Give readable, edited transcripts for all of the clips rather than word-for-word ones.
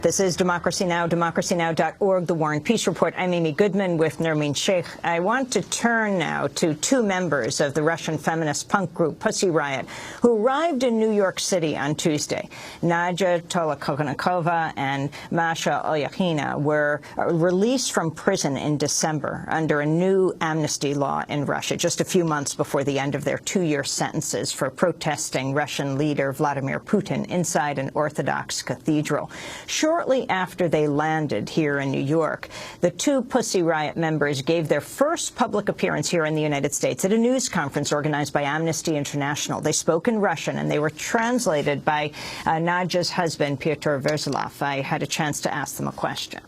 This is Democracy Now!, democracynow.org, The War and Peace Report. I'm Amy Goodman with Nermeen Sheikh. I want to turn now to two members of the Russian feminist punk group Pussy Riot, who arrived in New York City on Tuesday. Nadia Tolokonnikova and Masha Olyakhina were released from prison in December under a new amnesty law in Russia, just a few months before the end of their two-year sentences for protesting Russian leader Vladimir Putin inside an Orthodox cathedral. Shortly after they landed here in New York, the two Pussy Riot members gave their first public appearance here in the United States at a news conference organized by Amnesty International. They spoke in Russian, and they were translated by Nadia's husband, Pyotr Verzilov. I had a chance to ask them a question.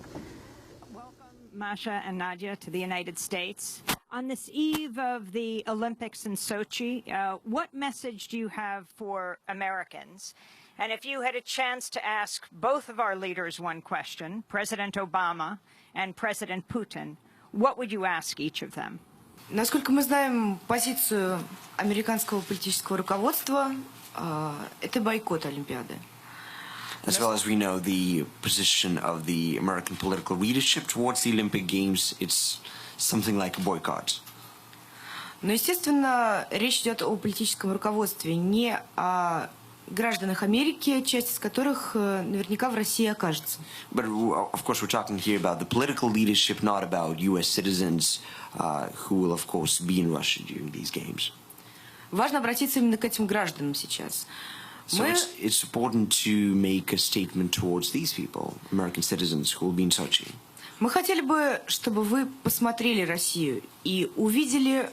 Welcome, Masha and Nadia, to the United States. On this eve of the Olympics in Sochi, what message do you have for Americans? And if you had a chance to ask both of our leaders one question, President Obama and President Putin, what would you ask each of them? Насколько мы знаем позицию американского политического руководства, это бойкот Олимпиады. As well as we know the position of the American political leadership towards the Olympic Games, it's something like a boycott. Но, естественно, речь идет о политическом руководстве, не о гражданах Америки, часть из которых наверняка в России окажется. But of course we're talking here about the political leadership, not about U.S. citizens who will of course be in Russia during these games. Важно обратиться именно к этим гражданам сейчас. So it's important to make a statement towards these people, American citizens who will be in Sochi. Мы хотели бы, чтобы вы посмотрели Россию и увидели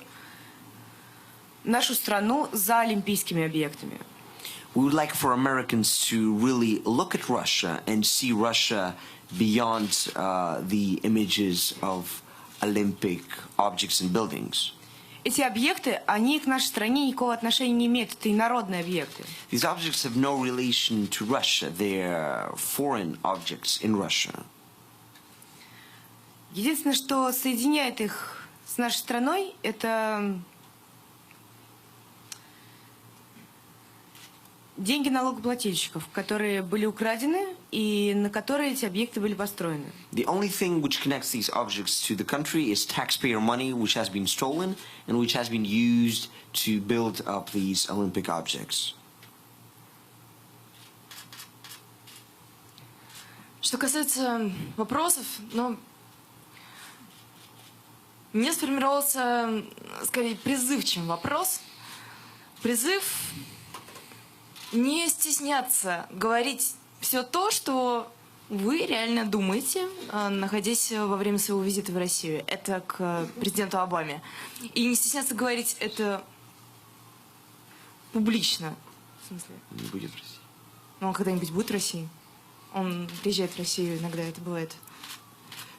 нашу страну за олимпийскими объектами. We would like for Americans to really look at Russia and see Russia beyond the images of Olympic objects and buildings. Эти объекты, они к нашей стране никакого отношения не имеют. Это инородные объекты. These objects have no relation to Russia. They're foreign objects in Russia. Единственное, что соединяет их с нашей страной, это деньги налогоплательщиков, которые были украдены и на которые эти объекты были построены. The only thing which connects these objects to the country is taxpayer money, which has been stolen and which has been used to build up these Olympic objects. Что касается вопросов, мне сформировался, скорее, призыв, чем вопрос. Призыв не стесняться говорить все то, что вы реально думаете, находясь во время своего визита в Россию. Это к президенту Обаме. И не стесняться говорить это публично. В смысле? Не будет в России. Но он когда-нибудь будет в России? Он приезжает в Россию, иногда это бывает.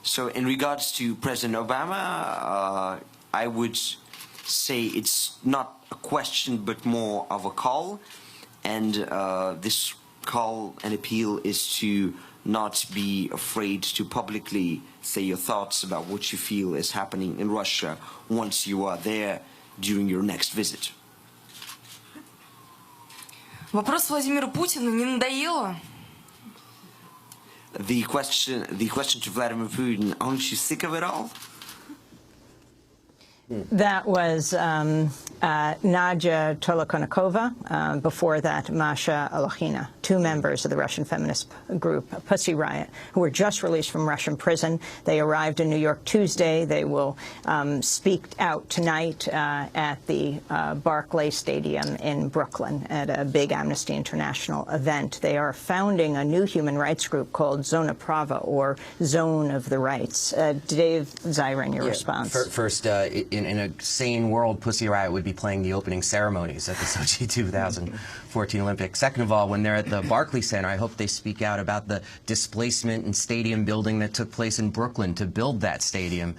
So in regards to President Obama, I would say it's not a question but more of a call. And this call and appeal is to not be afraid to publicly say your thoughts about what you feel is happening in Russia once you are there during your next visit. Вопрос Владимиру Путину не надоело? The question to Vladimir Putin, aren't you sick of it all? That was Nadia Tolokonnikova, before that Masha Olyakhina, two members of the Russian feminist group Pussy Riot, who were just released from Russian prison. They arrived in New York Tuesday. They will speak out tonight at the Barclays Stadium in Brooklyn at a big Amnesty International event. They are founding a new human rights group called Zona Prava, or Zone of the Rights. Dave Zirin, your response. First, in a sane world, Pussy Riot would be playing the opening ceremonies at the Sochi 2014 Olympics. Second of all, when they're at the Barclays Center, I hope they speak out about the displacement and stadium building that took place in Brooklyn to build that stadium.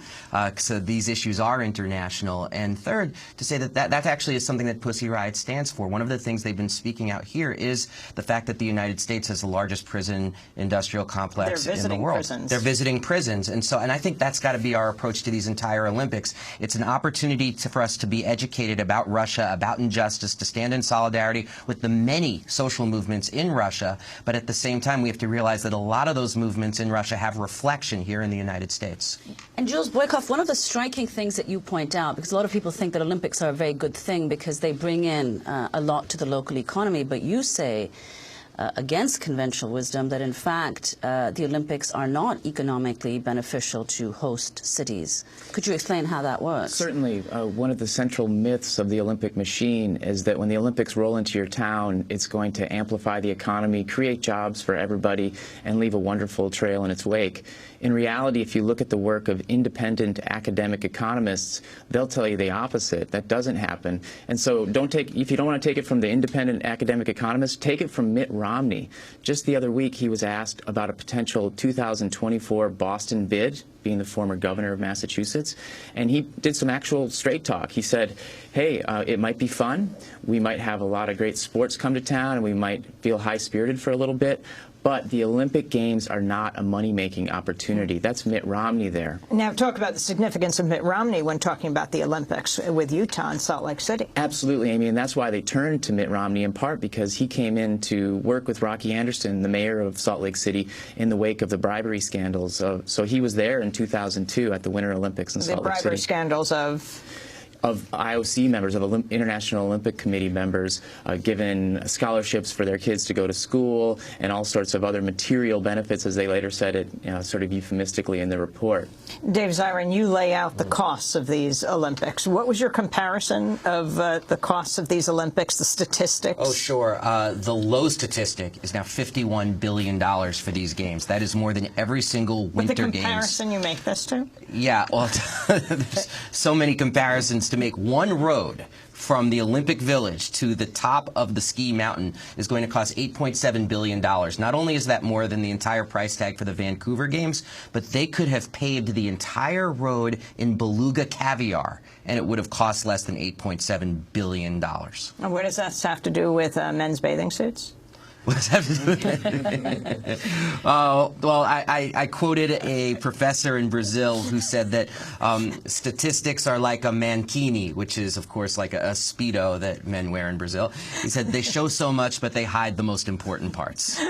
So these issues are international. And third, to say that that actually is something that Pussy Riot stands for. One of the things they've been speaking out here is the fact that the United States has the largest prison industrial complex in the world. They're visiting prisons. And I think that's got to be our approach to these entire Olympics. It's an opportunity for us to be educated about Russia, about injustice, to stand in solidarity with the many social movements in in Russia, but at the same time we have to realize that a lot of those movements in Russia have reflection here in the United States. And Jules Boykoff, one of the striking things that you point out, because a lot of people think that Olympics are a very good thing because they bring in a lot to the local economy, but you say against conventional wisdom that in fact the Olympics are not economically beneficial to host cities. Could you explain how that works? Certainly. One of the central myths of the Olympic machine is that when the Olympics roll into your town, it's going to amplify the economy, create jobs for everybody, and leave a wonderful trail in its wake. In reality, if you look at the work of independent academic economists, they'll tell you the opposite. That doesn't happen. And so if you don't want to take it from the independent academic economists, take it from Mitt Romney. Just the other week, he was asked about a potential 2024 Boston bid, being the former governor of Massachusetts, and he did some actual straight talk. He said, hey, it might be fun. We might have a lot of great sports come to town, and we might feel high-spirited for a little bit, but the Olympic Games are not a money-making opportunity. That's Mitt Romney there. Now, talk about the significance of Mitt Romney when talking about the Olympics with Utah and Salt Lake City. Absolutely, Amy, and that's why they turned to Mitt Romney in part because he came in to work with Rocky Anderson, the mayor of Salt Lake City, in the wake of the bribery scandals. So he was there in 2002 at the Winter Olympics in Salt Lake City. The bribery scandals of IOC members, of International Olympic Committee members, given scholarships for their kids to go to school and all sorts of other material benefits, as they later said it, sort of euphemistically in the report. Dave Zirin, you lay out the costs of these Olympics. What was your comparison of the costs of these Olympics, the statistics? Oh, sure. The low statistic is now $51 billion for these games. That is more than every single Winter Games. With the comparison you make this to? Yeah, well, there's so many comparisons. To make one road from the Olympic Village to the top of the ski mountain is going to cost $8.7 billion. Not only is that more than the entire price tag for the Vancouver Games, but they could have paved the entire road in beluga caviar, and it would have cost less than $8.7 billion. And what does that have to do with men's bathing suits? What does that have to do with it? Well, I quoted a professor in Brazil who said that statistics are like a mankini, which is, of course, like a Speedo that men wear in Brazil. He said they show so much, but they hide the most important parts.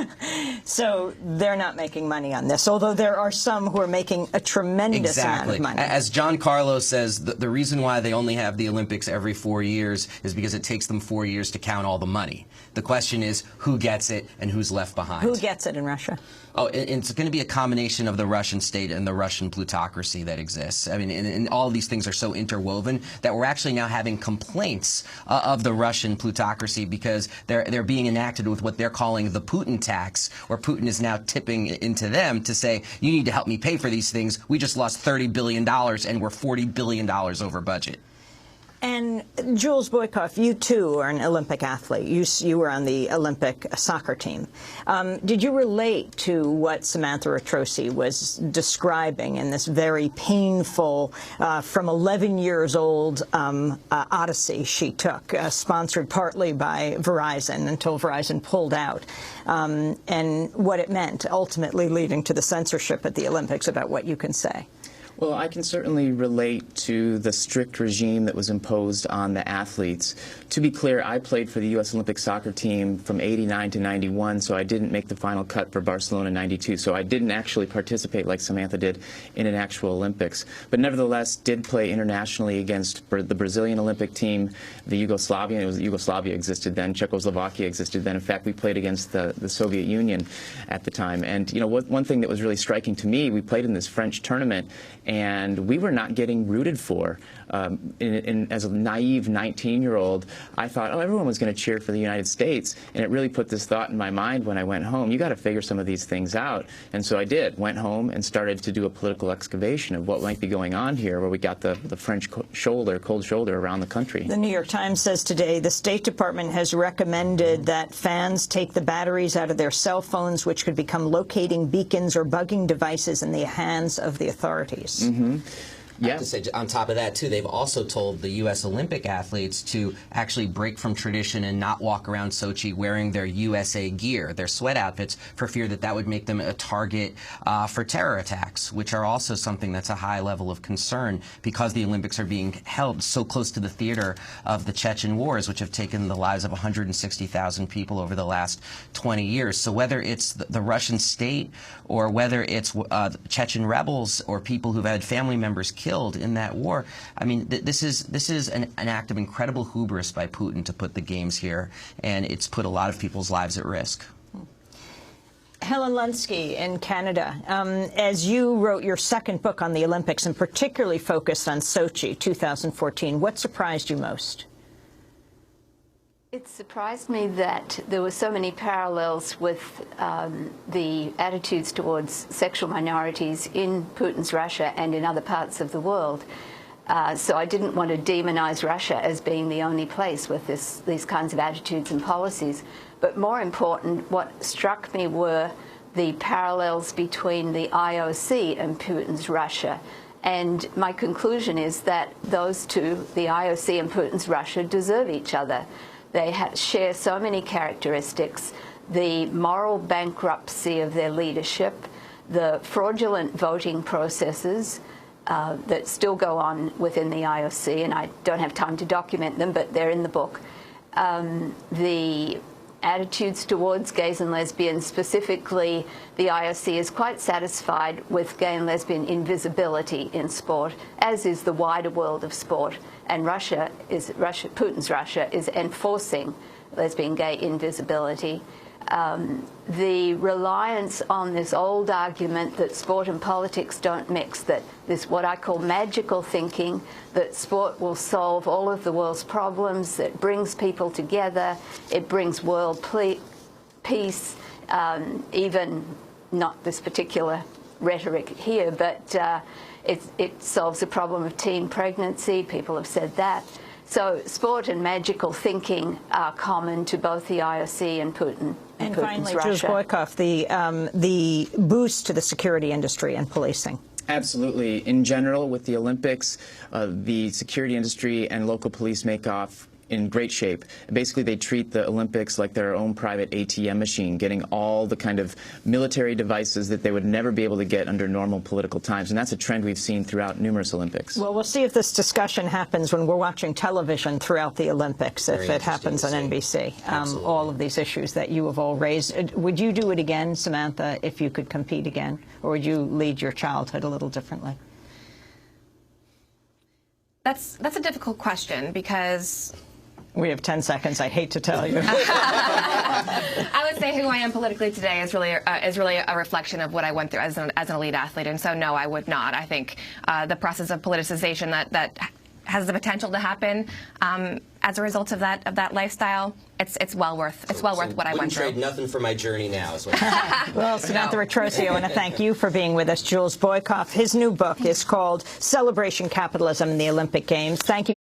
So they're not making money on this, although there are some who are making a tremendous amount of money. As John Carlos says, the reason why they only have the Olympics every 4 years is because it takes them 4 years to count all the money. The question is who gets it and who's left behind. Who gets it in Russia? Oh, it's going to be a combination of the Russian state and the Russian plutocracy that exists. I mean, and all of these things are so interwoven that we're actually now having complaints of the Russian plutocracy because they're being enacted with what they're calling the Putin tax, where Putin is now tipping into them to say, you need to help me pay for these things. We just lost $30 billion and we're $40 billion over budget. And Jules Boykoff, you too are an Olympic athlete. You were on the Olympic soccer team. Did you relate to what Samantha Atroci was describing in this very painful, from 11 years old, odyssey she took, sponsored partly by Verizon until Verizon pulled out, and what it meant, ultimately leading to the censorship at the Olympics about what you can say? Well, I can certainly relate to the strict regime that was imposed on the athletes. To be clear, I played for the U.S. Olympic soccer team from '89 to '91, so I didn't make the final cut for Barcelona '92. So I didn't actually participate like Samantha did in an actual Olympics. But nevertheless, did play internationally against the Brazilian Olympic team, the Yugoslavia existed then, Czechoslovakia existed then. In fact, we played against the Soviet Union at the time. And, you know, one thing that was really striking to me, we played in this French tournament, and we were not getting rooted for. As a naive 19-year-old, I thought, oh, everyone was going to cheer for the United States, and it really put this thought in my mind when I went home. You got to figure some of these things out, and so I did. Went home and started to do a political excavation of what might be going on here, where we got the French cold shoulder around the country. The New York Times says today the State Department has recommended that fans take the batteries out of their cell phones, which could become locating beacons or bugging devices in the hands of the authorities. I have to say, on top of that, too, they've also told the U.S. Olympic athletes to actually break from tradition and not walk around Sochi wearing their USA gear, their sweat outfits, for fear that that would make them a target for terror attacks, which are also something that's a high level of concern because the Olympics are being held so close to the theater of the Chechen wars, which have taken the lives of 160,000 people over the last 20 years. So whether it's the Russian state or whether it's Chechen rebels or people who've had family members killed in that war, I mean, this is an act of incredible hubris by Putin to put the games here, and it's put a lot of people's lives at risk. Helen Lunsky in Canada, as you wrote your second book on the Olympics and particularly focused on Sochi 2014, what surprised you most? It surprised me that there were so many parallels with the attitudes towards sexual minorities in Putin's Russia and in other parts of the world. So I didn't want to demonize Russia as being the only place with these kinds of attitudes and policies. But more important, what struck me were the parallels between the IOC and Putin's Russia. And my conclusion is that those two, the IOC and Putin's Russia, deserve each other. They share so many characteristics: the moral bankruptcy of their leadership, the fraudulent voting processes that still go on within the IOC, and I don't have time to document them, but they're in the book. The attitudes towards gays and lesbians, specifically, the IOC is quite satisfied with gay and lesbian invisibility in sport, as is the wider world of sport. And Putin's Russia is enforcing lesbian gay invisibility. The reliance on this old argument that sport and politics don't mix, that this what I call magical thinking, that sport will solve all of the world's problems, that brings people together, it brings world peace, even not this particular rhetoric here, but it solves the problem of teen pregnancy. People have said that. So sport and magical thinking are common to both the IOC and Putin. And finally, Jules Boykoff, the boost to the security industry and policing. Absolutely. In general, with the Olympics, the security industry and local police make off in great shape. Basically, they treat the Olympics like their own private ATM machine, getting all the kind of military devices that they would never be able to get under normal political times. And that's a trend we've seen throughout numerous Olympics. Well, we'll see if this discussion happens when we're watching television throughout the Olympics, if it happens on NBC. All of these issues that you have all raised. Would you do it again, Samantha, if you could compete again? Or would you lead your childhood a little differently? That's a difficult question, because we have 10 seconds. I hate to tell you. I would say who I am politically today is really a reflection of what I went through as an elite athlete, and so no, I would not. I think the process of politicization that has the potential to happen as a result of that lifestyle, it's well worth what I went through. Trade nothing for my journey now. Is what well, Samantha Retrosi, I want to thank you for being with us. Jules Boykoff, his new book is called Celebration Capitalism in the Olympic Games. Thank you.